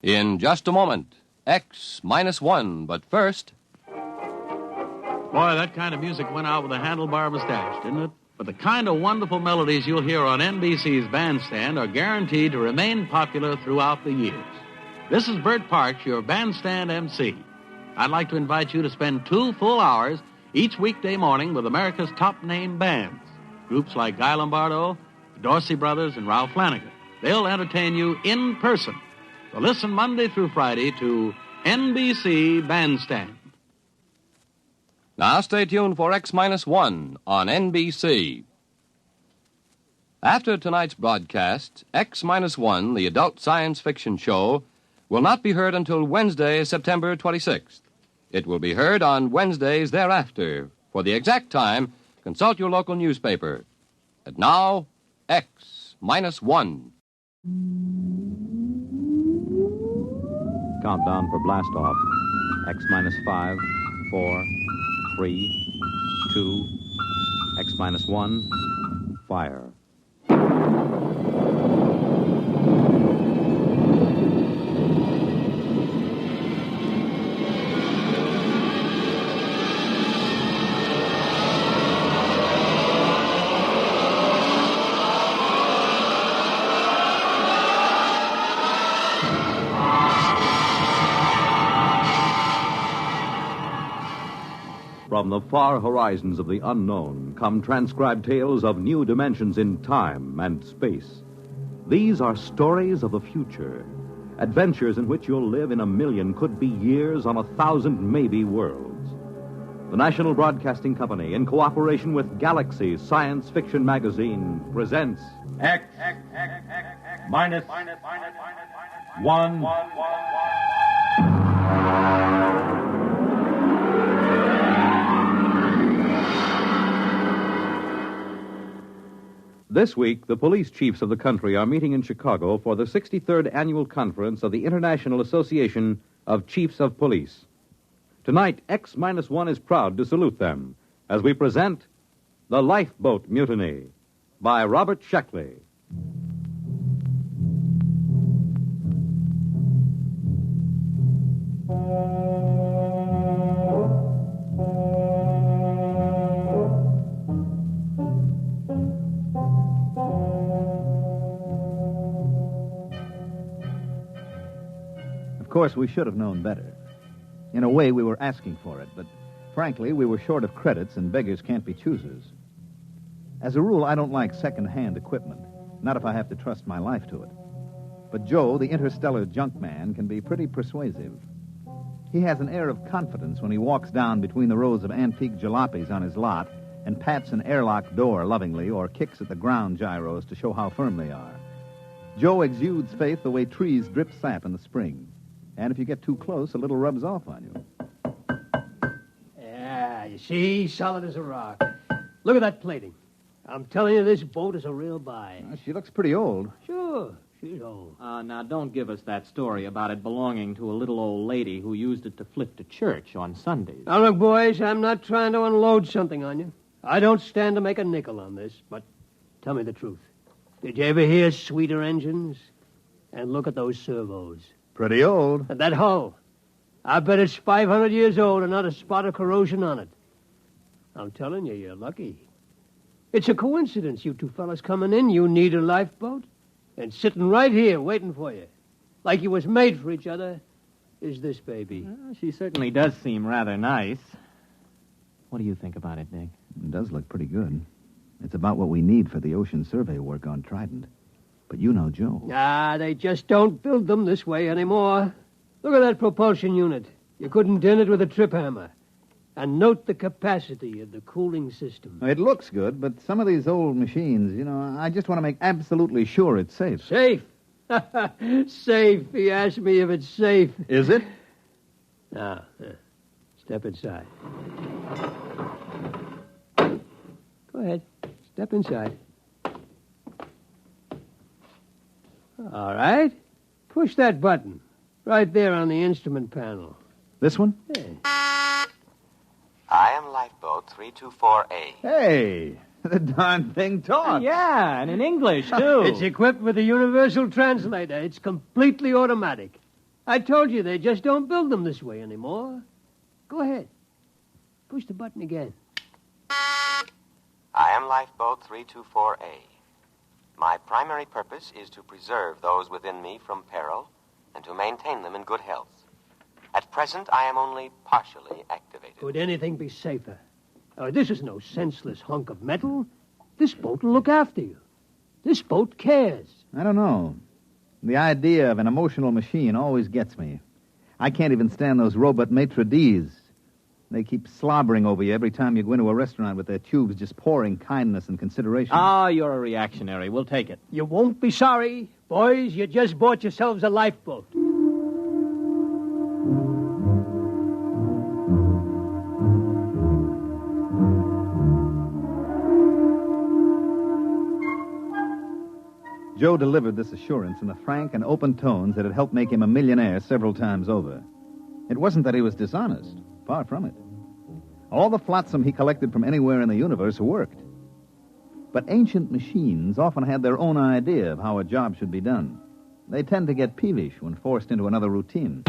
In just a moment, X-1, but first... Boy, that kind of music went out with a handlebar mustache, didn't it? But the kind of wonderful melodies you'll hear on NBC's Bandstand are guaranteed to remain popular throughout the years. This is Bert Parks, your Bandstand MC. I'd like to invite you to spend 2 full hours each weekday morning with America's top-name bands. Groups like Guy Lombardo, the Dorsey Brothers, and Ralph Flanagan. They'll entertain you in person. So listen Monday through Friday to NBC Bandstand. Now stay tuned for X-1 on NBC. After tonight's broadcast, X-1, the adult science fiction show, will not be heard until Wednesday, September 26th. It will be heard on Wednesdays thereafter. For the exact time, consult your local newspaper. And now, X-1. Countdown for blast off. X-5, 4, 3, 2, X-1, fire. From the far horizons of the unknown come transcribed tales of new dimensions in time and space. These are stories of the future, adventures in which you'll live in 1,000,000, could be years, on 1,000 maybe worlds. The National Broadcasting Company, in cooperation with Galaxy Science Fiction Magazine, presents X-1. This week, the police chiefs of the country are meeting in Chicago for the 63rd Annual Conference of the International Association of Chiefs of Police. Tonight, X-1 is proud to salute them as we present The Lifeboat Mutiny by Robert Sheckley. Of course, we should have known better. In a way, we were asking for it, but frankly, we were short of credits, and beggars can't be choosers. As a rule, I don't like second-hand equipment, not if I have to trust my life to it. But Joe, the interstellar junk man, can be pretty persuasive. He has an air of confidence when he walks down between the rows of antique jalopies on his lot and pats an airlock door lovingly or kicks at the ground gyros to show how firm they are. Joe exudes faith the way trees drip sap in the spring. And if you get too close, a little rubs off on you. Yeah, you see, solid as a rock. Look at that plating. I'm telling you, this boat is a real buy. She looks pretty old. Sure, she's old. Now, don't give us that story about it belonging to a little old lady who used it to flip to church on Sundays. Now, look, boys, I'm not trying to unload something on you. I don't stand to make a nickel on this, but tell me the truth. Did you ever hear sweeter engines? And look at those servos. Pretty old. And that hull. I bet it's 500 years old and not a spot of corrosion on it. I'm telling you, you're lucky. It's a coincidence, you two fellas coming in. You need a lifeboat. And sitting right here waiting for you, like you was made for each other, is this baby. Well, she certainly does seem rather nice. What do you think about it, Dick? It does look pretty good. It's about what we need for the ocean survey work on Trident. But you know Joe. They just don't build them this way anymore. Look at that propulsion unit. You couldn't dent it with a trip hammer. And note the capacity of the cooling system. It looks good, but some of these old machines, I just want to make absolutely sure it's safe. Safe? Safe. He asked me if it's safe. Is it? Now, step inside. Go ahead. Step inside. All right. Push that button. Right there on the instrument panel. This one? Yeah. I am Lifeboat 324A. Hey, the darn thing talks. Yeah, and in English, too. It's equipped with a universal translator. It's completely automatic. I told you they just don't build them this way anymore. Go ahead. Push the button again. I am Lifeboat 324A. My primary purpose is to preserve those within me from peril and to maintain them in good health. At present, I am only partially activated. Could anything be safer? This is no senseless hunk of metal. This boat will look after you. This boat cares. I don't know. The idea of an emotional machine always gets me. I can't even stand those robot maitre d's. They keep slobbering over you every time you go into a restaurant with their tubes just pouring kindness and consideration. Ah, you're a reactionary. We'll take it. You won't be sorry. Boys, you just bought yourselves a lifeboat. Joe delivered this assurance in the frank and open tones that had helped make him a millionaire several times over. It wasn't that he was dishonest. Far from it. All the flotsam he collected from anywhere in the universe worked. But ancient machines often had their own idea of how a job should be done. They tend to get peevish when forced into another routine.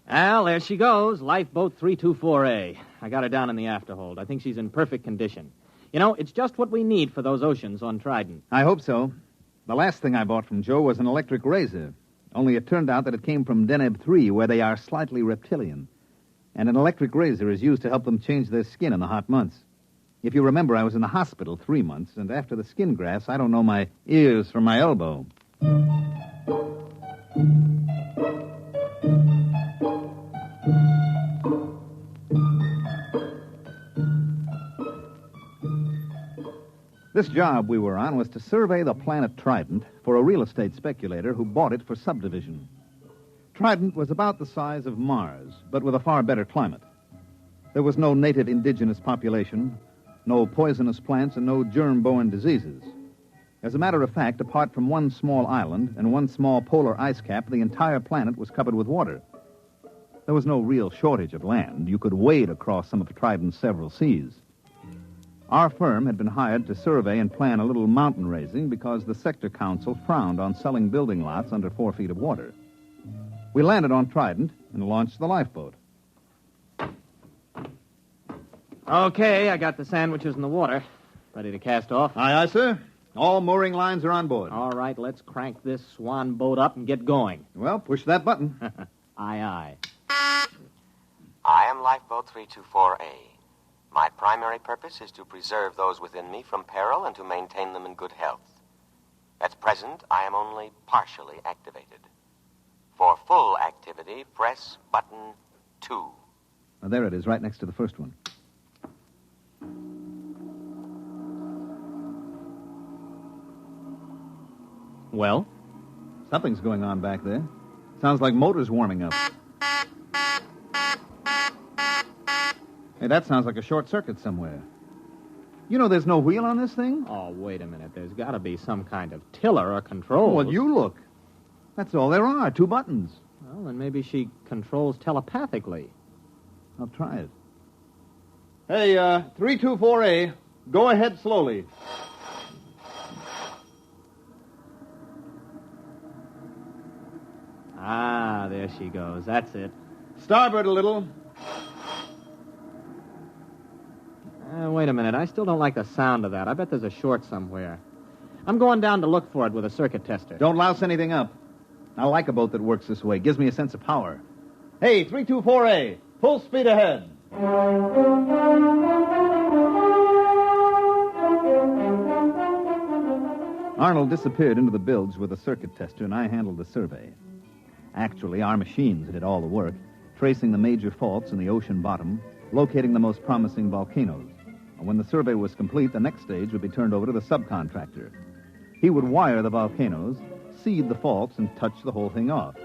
Al, there she goes, Lifeboat 324A. I got her down in the afterhold. I think she's in perfect condition. You know, it's just what we need for those oceans on Trident. I hope so. The last thing I bought from Joe was an electric razor. Only it turned out that it came from Deneb 3, where they are slightly reptilian. And an electric razor is used to help them change their skin in the hot months. If you remember, I was in the hospital 3 months, and after the skin grafts, I don't know my ears from my elbow. This job we were on was to survey the planet Trident for a real estate speculator who bought it for subdivision. Trident was about the size of Mars, but with a far better climate. There was no native indigenous population, no poisonous plants, and no germ-borne diseases. As a matter of fact, apart from one small island and one small polar ice cap, the entire planet was covered with water. There was no real shortage of land. You could wade across some of Trident's several seas. Our firm had been hired to survey and plan a little mountain raising because the sector council frowned on selling building lots under 4 feet of water. We landed on Trident and launched the lifeboat. Okay, I got the sandwiches in the water. Ready to cast off? Aye, aye, sir. All mooring lines are on board. All right, let's crank this swan boat up and get going. Well, push that button. Aye, aye. I am Lifeboat 324A. My primary purpose is to preserve those within me from peril and to maintain them in good health. At present, I am only partially activated. For full activity, press button 2. Oh, there it is, right next to the first one. Well? Something's going on back there. Sounds like motors warming up. Hey, that sounds like a short circuit somewhere. You know there's no wheel on this thing? Oh, wait a minute. There's got to be some kind of tiller or control. Well, you look. That's all there are, 2 buttons. Well, then maybe she controls telepathically. I'll try it. Hey, 324A, go ahead slowly. Ah, there she goes. That's it. Starboard a little. Wait a minute. I still don't like the sound of that. I bet there's a short somewhere. I'm going down to look for it with a circuit tester. Don't louse anything up. I like a boat that works this way. Gives me a sense of power. Hey, 324A, full speed ahead. Arnold disappeared into the bilge with a circuit tester, and I handled the survey. Actually, our machines did all the work, tracing the major faults in the ocean bottom, locating the most promising volcanoes. And when the survey was complete, the next stage would be turned over to the subcontractor. He would wire the volcanoes, seed the faults, and touch the whole thing off.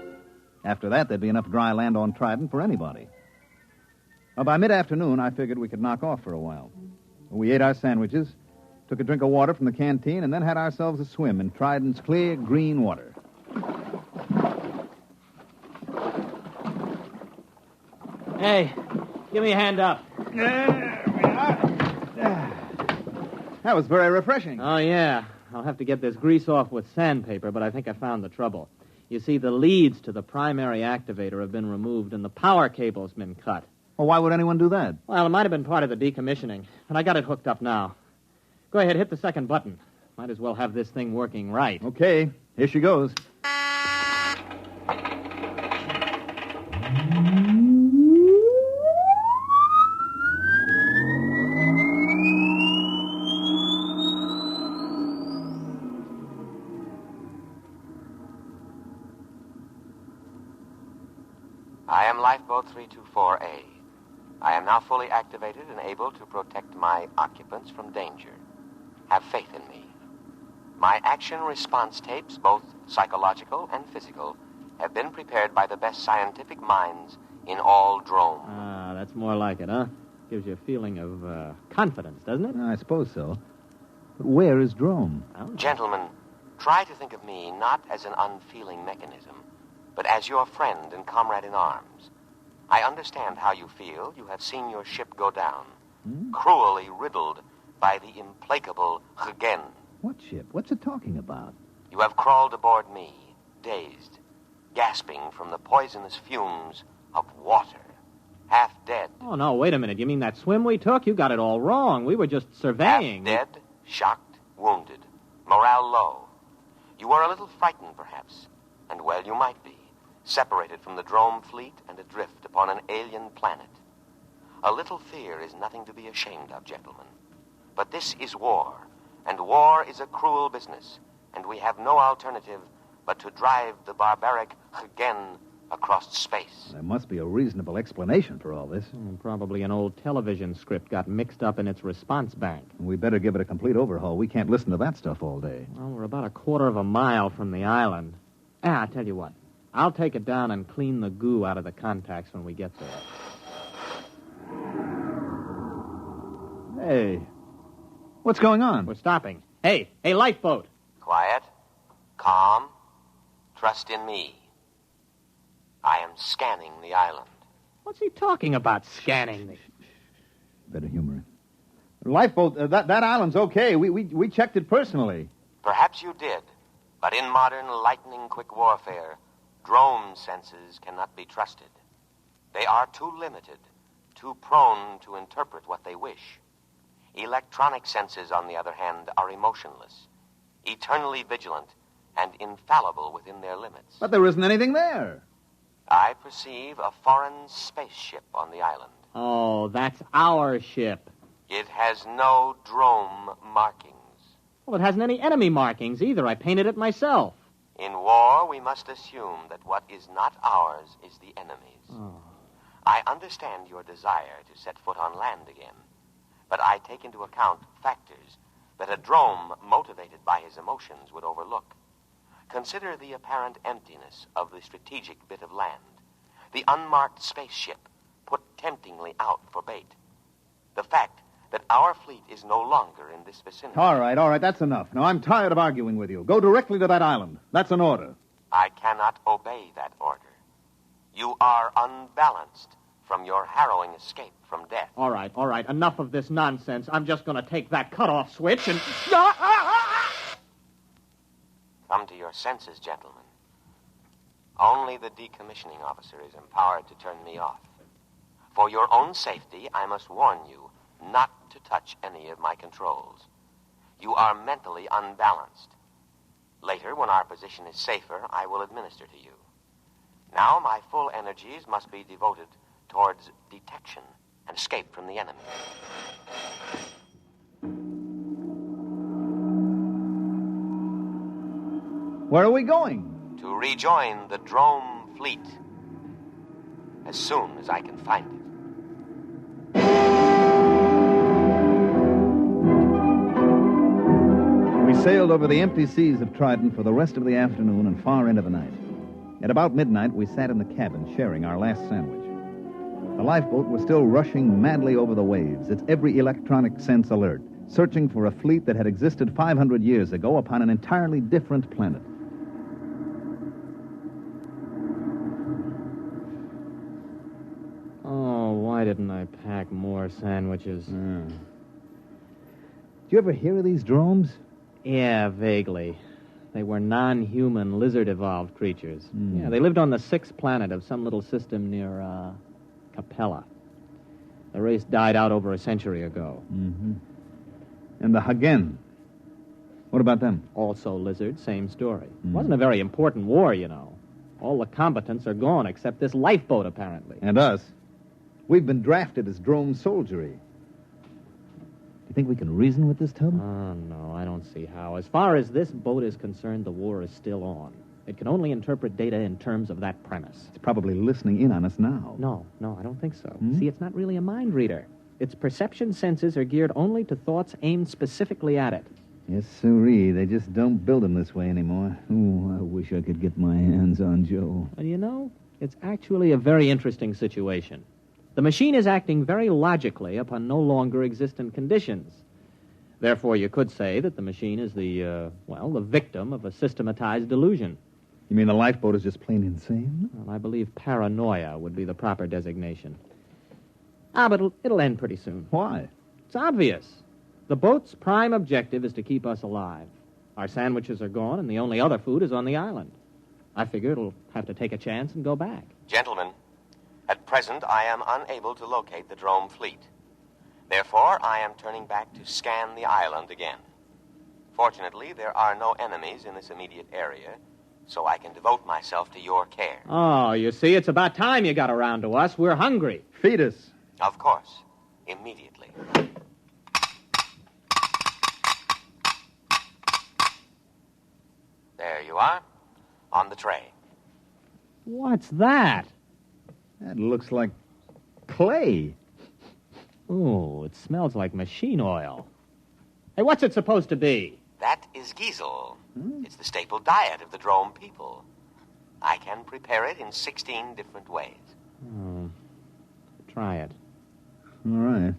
After that, there'd be enough dry land on Trident for anybody. Well, by mid-afternoon, I figured we could knock off for a while. We ate our sandwiches, took a drink of water from the canteen, and then had ourselves a swim in Trident's clear green water. Hey, give me a hand up. There we are. That was very refreshing. Oh, yeah. I'll have to get this grease off with sandpaper, but I think I found the trouble. You see, the leads to the primary activator have been removed and the power cable's been cut. Well, why would anyone do that? Well, it might have been part of the decommissioning, but I got it hooked up now. Go ahead, hit the second button. Might as well have this thing working right. Okay, here she goes. I am Lifeboat 324A. I am now fully activated and able to protect my occupants from danger. Have faith in me. My action response tapes, both psychological and physical, have been prepared by the best scientific minds in all Drome. Ah, that's more like it, huh? Gives you a feeling of confidence, doesn't it? I suppose so. But where is Drome? Gentlemen, try to think of me not as an unfeeling mechanism, but as your friend and comrade in arms. I understand how you feel. You have seen your ship go down, cruelly riddled by the implacable Hagen. What ship? What's it talking about? You have crawled aboard me, dazed, gasping from the poisonous fumes of water, half dead. Oh, no, wait a minute. You mean that swim we took? You got it all wrong. We were just surveying. Half dead, shocked, wounded, morale low. You were a little frightened, perhaps, and well, you might be. Separated from the Drome fleet and adrift upon an alien planet. A little fear is nothing to be ashamed of, gentlemen. But this is war, and war is a cruel business, and we have no alternative but to drive the barbaric Hagen across space. There must be a reasonable explanation for all this. Probably an old television script got mixed up in its response bank. We better give it a complete overhaul. We can't listen to that stuff all day. Well, we're about a quarter of a mile from the island. I'll tell you what. I'll take it down and clean the goo out of the contacts when we get there. Hey, what's going on? We're stopping. Hey, lifeboat. Quiet, calm, trust in me. I am scanning the island. What's he talking about, scanning the... Better humor it. Lifeboat, that island's okay. We checked it personally. Perhaps you did, but in modern lightning-quick warfare, Drome senses cannot be trusted. They are too limited, too prone to interpret what they wish. Electronic senses, on the other hand, are emotionless, eternally vigilant, and infallible within their limits. But there isn't anything there. I perceive a foreign spaceship on the island. Oh, that's our ship. It has no Drome markings. Well, it hasn't any enemy markings either. I painted it myself. In war, we must assume that what is not ours is the enemy's. Oh. I understand your desire to set foot on land again, but I take into account factors that a Drome motivated by his emotions would overlook. Consider the apparent emptiness of the strategic bit of land, the unmarked spaceship put temptingly out for bait, the fact that our fleet is no longer in this vicinity. All right, that's enough. Now, I'm tired of arguing with you. Go directly to that island. That's an order. I cannot obey that order. You are unbalanced from your harrowing escape from death. All right. Enough of this nonsense. I'm just going to take that cutoff switch and... Come to your senses, gentlemen. Only the decommissioning officer is empowered to turn me off. For your own safety, I must warn you not to touch any of my controls. You are mentally unbalanced. Later, when our position is safer, I will administer to you. Now, my full energies must be devoted towards detection and escape from the enemy. Where are we going? To rejoin the Drome fleet as soon as I can find it. We sailed over the empty seas of Trident for the rest of the afternoon and far into the night. At about midnight, we sat in the cabin sharing our last sandwich. The lifeboat was still rushing madly over the waves, its every electronic sense alert, searching for a fleet that had existed 500 years ago upon an entirely different planet. Oh, why didn't I pack more sandwiches? Do you ever hear of these dromes? Yeah, vaguely. They were non-human, lizard-evolved creatures. Yeah, they lived on the 6th planet of some little system near, Capella. The race died out over a century ago. Mm-hmm. And the Hagen. What about them? Also lizards, same story. It wasn't a very important war, you know. All the combatants are gone except this lifeboat, apparently. And us. We've been drafted as drone soldiery. Do you think we can reason with this tub? Oh, no, I don't see how. As far as this boat is concerned, the war is still on. It can only interpret data in terms of that premise. It's probably listening in on us now. No, I don't think so. See, it's not really a mind reader. Its perception senses are geared only to thoughts aimed specifically at it. Yes, sirree. They just don't build them this way anymore. Oh, I wish I could get my hands on Joe. Well, you know, it's actually a very interesting situation. The machine is acting very logically upon no longer existent conditions. Therefore, you could say that the machine is the victim of a systematized delusion. You mean the lifeboat is just plain insane? Well, I believe paranoia would be the proper designation. But it'll end pretty soon. Why? It's obvious. The boat's prime objective is to keep us alive. Our sandwiches are gone, and the only other food is on the island. I figure it'll have to take a chance and go back. Gentlemen, at present I am unable to locate the drone fleet. Therefore, I am turning back to scan the island again. Fortunately, there are no enemies in this immediate area, so I can devote myself to your care. Oh, you see, it's about time you got around to us. We're hungry. Feed us. Of course, immediately. There you are, on the tray. What's that? That looks like clay. Oh, it smells like machine oil. Hey, what's it supposed to be? That is giesel. It's the staple diet of the drone people. I can prepare it in 16 different ways. Try it. All right.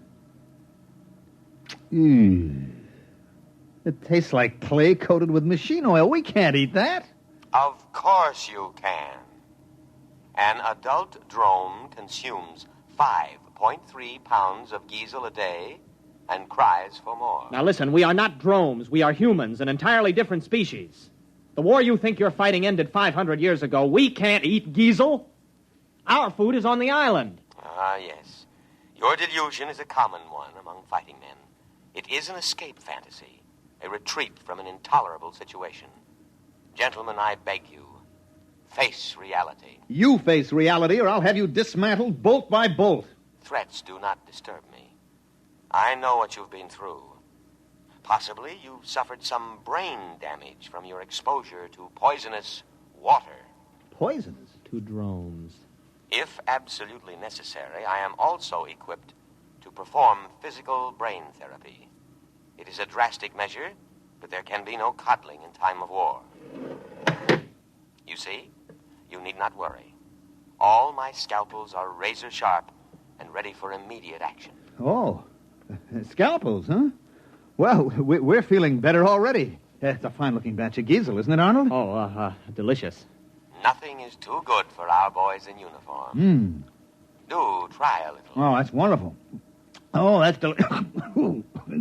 It tastes like clay coated with machine oil. We can't eat that. Of course you can. An adult drone consumes 5.3 pounds of giesel a day and cries for more. Now listen, we are not drones. We are humans, an entirely different species. The war you think you're fighting ended 500 years ago. We can't eat giesel. Our food is on the island. Ah, yes. Your delusion is a common one among fighting men. It is an escape fantasy, a retreat from an intolerable situation. Gentlemen, I beg you, face reality. You face reality, or I'll have you dismantled bolt by bolt. Threats do not disturb me. I know what you've been through. Possibly you've suffered some brain damage from your exposure to poisonous water. Poisonous? To drones. If absolutely necessary, I am also equipped to perform physical brain therapy. It is a drastic measure, but there can be no coddling in time of war. You see, you need not worry. All my scalpels are razor sharp and ready for immediate action. Oh, scalpels, huh? Well, we're feeling better already. It's a fine-looking batch of giesel, isn't it, Arnold? Oh, delicious. Nothing is too good for our boys in uniform. Do try a little. Oh, that's wonderful. Oh, that's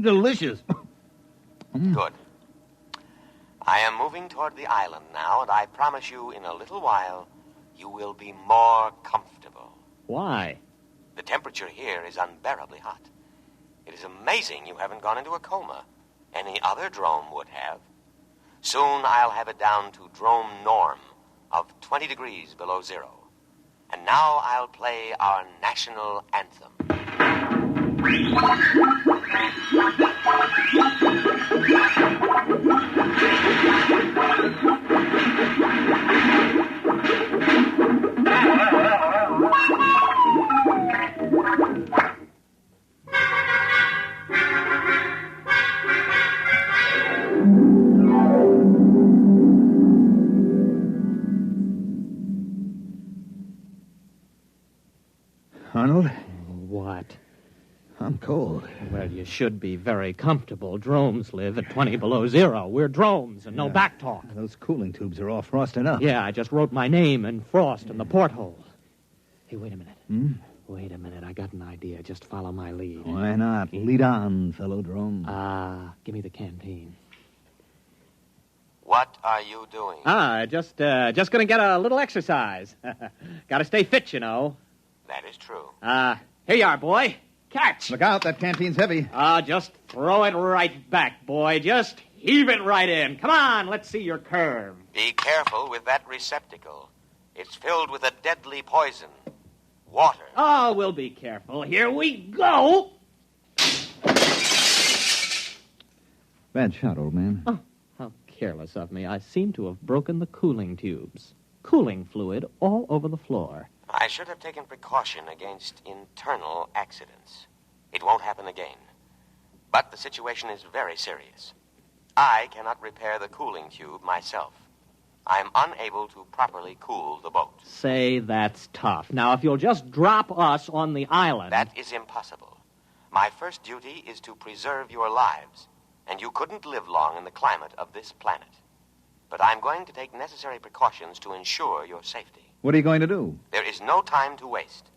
delicious. Good. I am moving toward the island now, and I promise you in a little while you will be more comfortable. Why? The temperature here is unbearably hot. It is amazing you haven't gone into a coma. Any other drone would have. Soon I'll have it down to drone norm of 20 degrees below zero. And now I'll play our national anthem. Arnold? What? I'm cold. Well, you should be very comfortable. Drones live at 20 below zero. We're drones and no back talk. Those cooling tubes are all frosted up. Yeah, I just wrote my name in frost in the porthole. Hey, wait a minute. Wait a minute. I got an idea. Just follow my lead. Why not? Lead on, fellow drone. Give me the canteen. What are you doing? Just gonna get a little exercise. Gotta stay fit, you know. That is true. Here you are, boy. Catch. Look out, that canteen's heavy. Just throw it right back, boy. Just heave it right in. Come on, let's see your curve. Be careful with that receptacle. It's filled with a deadly poison. Water. Oh, we'll be careful. Here we go. Bad shot, old man. Oh, how careless of me. I seem to have broken the cooling tubes. Cooling fluid all over the floor. I should have taken precaution against internal accidents. It won't happen again. But the situation is very serious. I cannot repair the cooling tube myself. I'm unable to properly cool the boat. Say, that's tough. Now, if you'll just drop us on the island... That is impossible. My first duty is to preserve your lives, and you couldn't live long in the climate of this planet. But I'm going to take necessary precautions to ensure your safety. What are you going to do? There is no time to waste.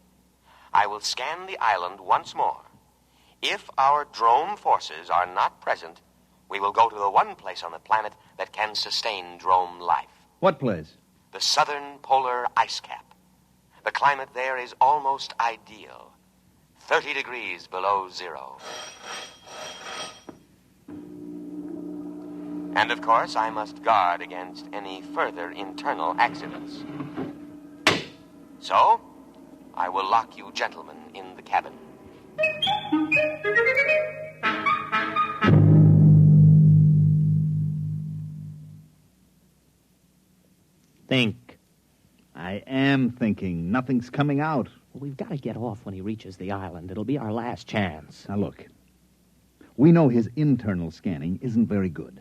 I will scan the island once more. If our drone forces are not present, we will go to the one place on the planet that can sustain drone life. What place? The southern polar ice cap. The climate there is almost ideal. 30 degrees below zero. And, of course, I must guard against any further internal accidents. So, I will lock you gentlemen in the cabin. Think. I am thinking. Nothing's coming out. Well, we've got to get off when he reaches the island. It'll be our last chance. Now, look. We know his internal scanning isn't very good.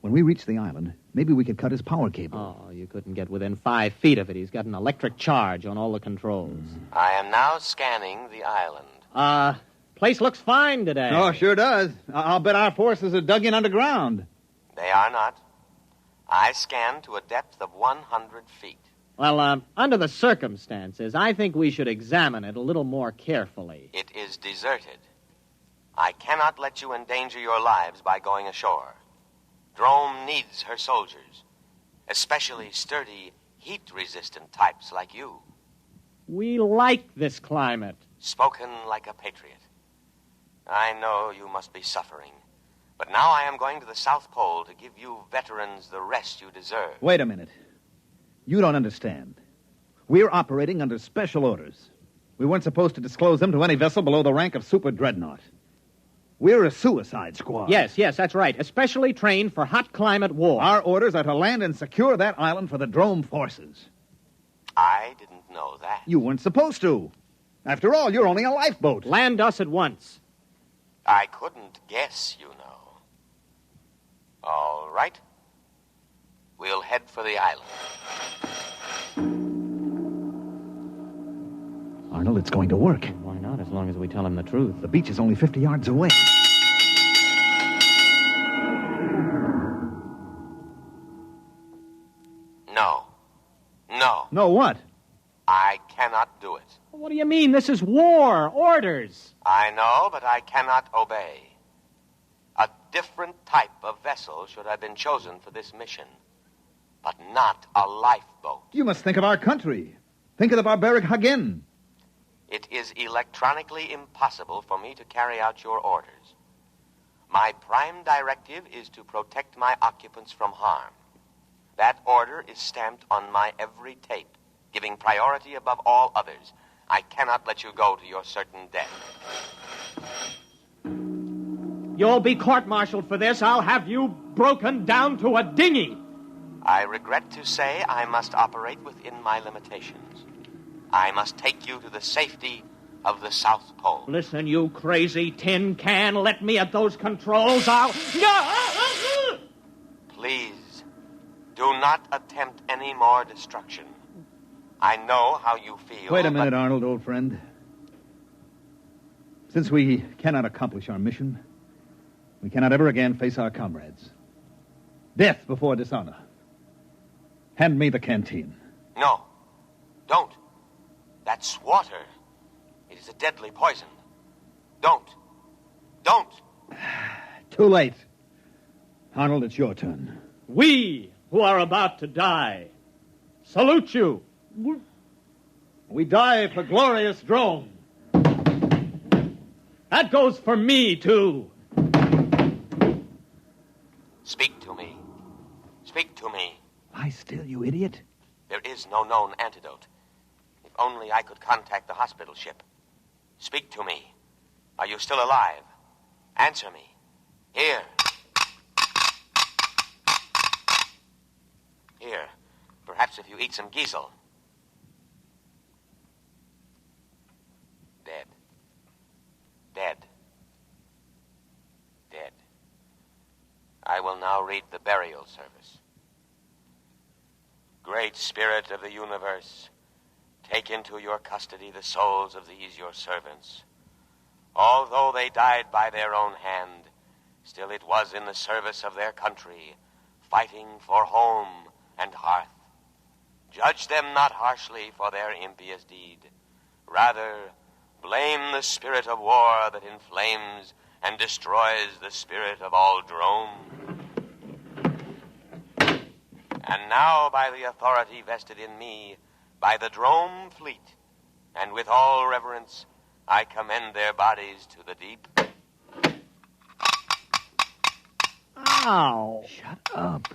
When we reach the island, maybe we could cut his power cable. Oh, you couldn't get within 5 feet of it. He's got an electric charge on all the controls. I am now scanning the island. Place looks fine today. Oh, sure does. I'll bet our forces are dug in underground. They are not. I scanned to a depth of 100 feet. Well, under the circumstances, I think we should examine it a little more carefully. It is deserted. I cannot let you endanger your lives by going ashore. Drome needs her soldiers, especially sturdy, heat-resistant types like you. We like this climate. Spoken like a patriot. I know you must be suffering, but now I am going to the South Pole to give you veterans the rest you deserve. Wait a minute. You don't understand. We're operating under special orders. We weren't supposed to disclose them to any vessel below the rank of super dreadnought. We're a suicide squad. Yes, that's right. Especially trained for hot climate war. Our orders are to land and secure that island for the Drome forces. I didn't know that. You weren't supposed to. After all, you're only a lifeboat. Land us at once. I couldn't guess, you know. All right. We'll head for the island. Arnold, it's going to work. Why not, as long as we tell him the truth? The beach is only 50 yards away. No. No, what? I cannot do it. What do you mean? This is war. Orders. I know, but I cannot obey. A different type of vessel should have been chosen for this mission, but not a lifeboat. You must think of our country. Think of the barbaric Hagen. It is electronically impossible for me to carry out your orders. My prime directive is to protect my occupants from harm. That order is stamped on my every tape, giving priority above all others. I cannot let you go to your certain death. You'll be court-martialed for this. I'll have you broken down to a dinghy. I regret to say I must operate within my limitations. I must take you to the safety of the South Pole. Listen, you crazy tin can. Let me at those controls. Please, do not attempt any more destruction. I know how you feel. Wait a minute, Arnold, old friend. Since we cannot accomplish our mission, we cannot ever again face our comrades. Death before dishonor. Hand me the canteen. No, don't. That's water. It is a deadly poison. Don't. Too late. Arnold, it's your turn. We who are about to die salute you. We die for glorious drone. That goes for me, too. Speak to me. Speak to me. Lie still, you idiot. There is no known antidote. If only I could contact the hospital ship. Speak to me. Are you still alive? Answer me. Here. Here. Perhaps if you eat some giesel. Dead. Dead. Dead. I will now read the burial service. Great Spirit of the universe, take into your custody the souls of these your servants. Although they died by their own hand, still it was in the service of their country, fighting for home and hearth. Judge them not harshly for their impious deed. Rather, blame the spirit of war that inflames and destroys the spirit of all drone. And now, by the authority vested in me, by the drone fleet, and with all reverence, I commend their bodies to the deep. Ow! Shut up.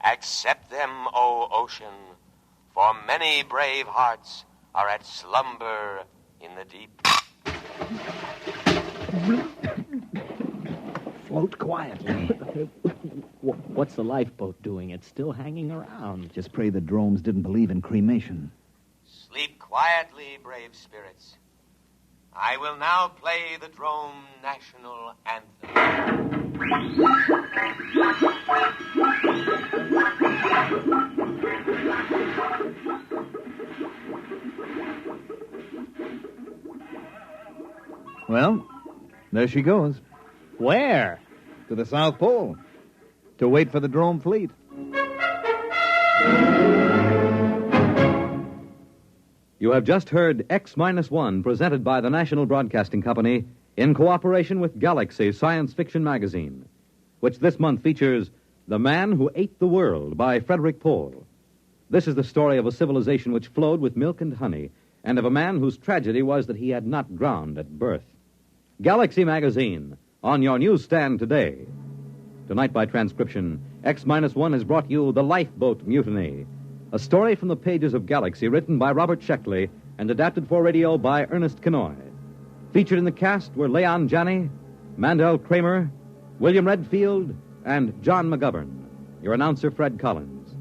Accept them, O ocean, for many brave hearts are at slumber in the deep. Float quietly. What's the lifeboat doing? It's still hanging around. Just pray the drones didn't believe in cremation. Sleep quietly, brave spirits. I will now play the drone national anthem. Well, there she goes. Where? To the South Pole. To wait for the drone fleet. You have just heard X-1, presented by the National Broadcasting Company in cooperation with Galaxy Science Fiction Magazine, which this month features The Man Who Ate the World by Frederick Pohl. This is the story of a civilization which flowed with milk and honey, and of a man whose tragedy was that he had not drowned at birth. Galaxy Magazine, on your newsstand today. Tonight, by transcription, X-1 has brought you The Lifeboat Mutiny, a story from the pages of Galaxy written by Robert Sheckley and adapted for radio by Ernest Kenoy. Featured in the cast were Leon Janney, Mandel Kramer, William Redfield, and John McGovern. Your announcer, Fred Collins.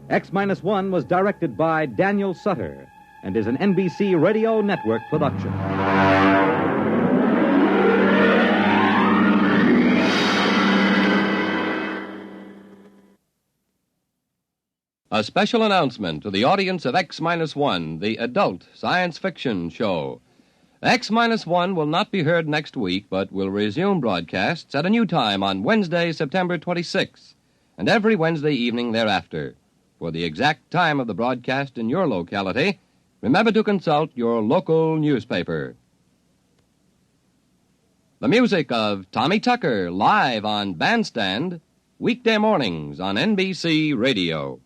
X-1 was directed by Daniel Sutter and is an NBC Radio Network production. A special announcement to the audience of X-1, the adult science fiction show. X-1 will not be heard next week, but will resume broadcasts at a new time on Wednesday, September 26th, and every Wednesday evening thereafter. For the exact time of the broadcast in your locality, remember to consult your local newspaper. The music of Tommy Tucker, live on Bandstand, weekday mornings on NBC Radio.